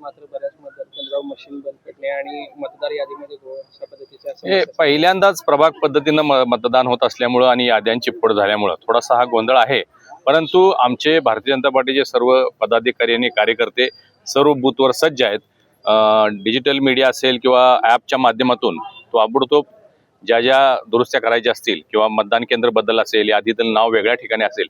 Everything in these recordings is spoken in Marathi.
मात्र बऱ्याच मतदार केंद्रावर मशीन बंद पडणे आणि मतदार यादीमध्ये घोळ अशा पद्धतीच्या हे समस्या पहिल्यांदाच प्रभाग पद्धतीनं मतदान होत असल्यामुळं आणि याद्यांची फोड झाल्यामुळं थोडासा हा गोंधळ आहे. परंतु आमचे भारतीय जनता पार्टीचे सर्व पदाधिकारी आणि कार्यकर्ते सर्व बूथवर सज्ज आहेत. डिजिटल मीडिया असेल किंवा ॲपच्या माध्यमातून तो ताबडतोब ज्या ज्या दुरुस्त्या करायच्या असतील किंवा मतदान केंद्र बदल असेल, यादीतील नाव वेगळ्या ठिकाणी असेल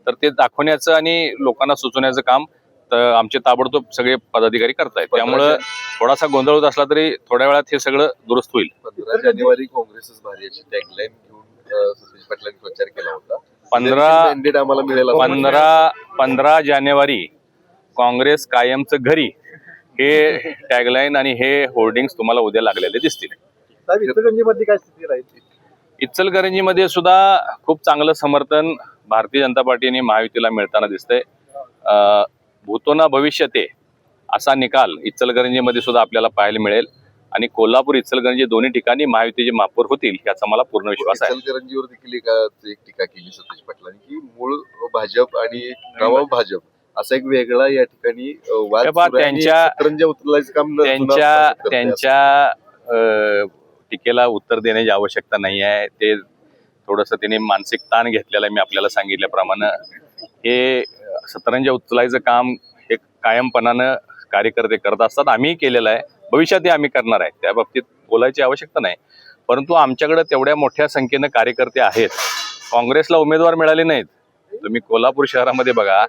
तर ते दाखवण्याचं आणि लोकांना सुचवण्याचं काम तर आमचे ताबडतोब सगळे पदाधिकारी करतायत. त्यामुळं थोडासा गोंधळ होत असला तरी थोड्या वेळात हे सगळं दुरुस्त होईल. 15 जानेवारी काँग्रेसच भारी अशी टॅगलाईन घेऊन सतीश पाटलांनी प्रचार केला होता. 15 जानेवारी काँग्रेस कायमचं घरी हे टॅगलाईन आणि हे होर्डिंग्स तुम्हाला उद्या लागलेले दिसतील. काय स्थिती राहील? इचलकरंजीमध्ये सुद्धा खूप चांगलं समर्थन भारतीय जनता पार्टी आणि महायुतीला मिळताना दिसतंय. भूतोना भविष्यते असा निकाल इचलकरंजीमध्ये सुद्धा आपल्याला पाहायला मिळेल आणि कोल्हापूर इचलकरंजी दोन्ही ठिकाणी महायुतीचे महापौर होतील याचा मला पूर्ण विश्वास आहे. इचलकरंजीवर देखील एक टीका केली सतीश पाटलांनी की मूळ भाजप आणि नवा भाजप असा एक वेगळा या ठिकाणी वाद सुरू आहे आणि सतरंजा उचलायचं काम त्यांच्या टीकेला उत्तर देण्याची आवश्यकता नाही आहे. ते थोडंसं त्यांनी मानसिक ताण घेतलेला आहे. मी आपल्याला सांगितल्याप्रमाणे हे सतरंजा उचलायचं काम हे कायमपणानं कार्यकर्ते करत असतात. आम्ही केलेलं आहे, भविष्यातही आम्ही करणार आहे. त्या बाबतीत बोलायची आवश्यकता नाही. परंतु आमच्याकडे तेवढ्या मोठ्या संख्येनं कार्यकर्ते आहेत. काँग्रेसला उमेदवार मिळाले नाहीत. तुम्ही कोल्हापूर शहरामध्ये बघा,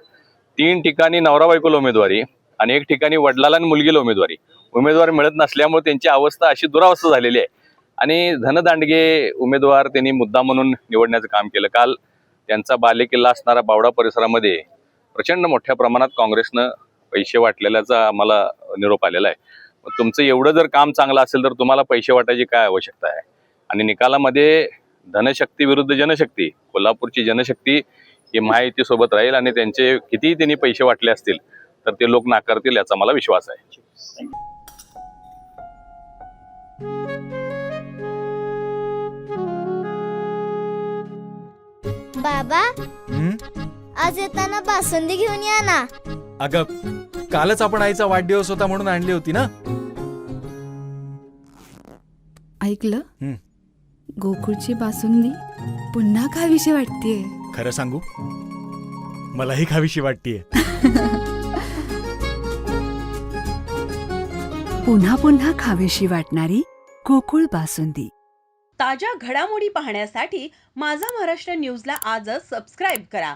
3 ठिकाणी नवरा बायकोला उमेदवारी आणि 1 ठिकाणी वडिलाला आणि मुलगीला उमेदवार मिळत नसल्यामुळे त्यांची अवस्था अशी दुरावस्था झालेली आहे. आणि धनदांडगे उमेदवार त्यांनी मुद्दा म्हणून निवडण्याचं काम केलं. काल त्यांचा बालेकिल्ला असणारा बावडा परिसरामध्ये प्रचंड मोठ्या प्रमाणात काँग्रेसनं पैसे वाटलेल्याचा आम्हाला निरोप आलेला आहे. मग तुमचं एवढं जर काम चांगलं असेल तर तुम्हाला पैसे वाटायची काय आवश्यकता आहे? आणि निकालामध्ये धनशक्ती विरुद्ध जनशक्ती, कोल्हापूरची जनशक्ती ही महायुतीसोबत राहील आणि त्यांचे कितीही त्यांनी पैसे वाटले असतील तर ते लोक नाकारतील याचा मला विश्वास आहे. बाबा, आज येताना बासुंदी घेऊन या ना. अगं, कालच आपण आईचा वाढदिवस होता म्हणून आणली होती ना. ऐकलं, गोकुळची बासुंदी पुन्हा खावीशी वाटतेय. खरं सांगू, मलाही खावीशी वाटतेय. पुन्हा पुन्हा खावीशी वाटणारी गोकुळ बासुंदी. ताज्या घडामोडी पाहण्यासाठी माझा महाराष्ट्र न्यूजला आजच सबस्क्राईब करा.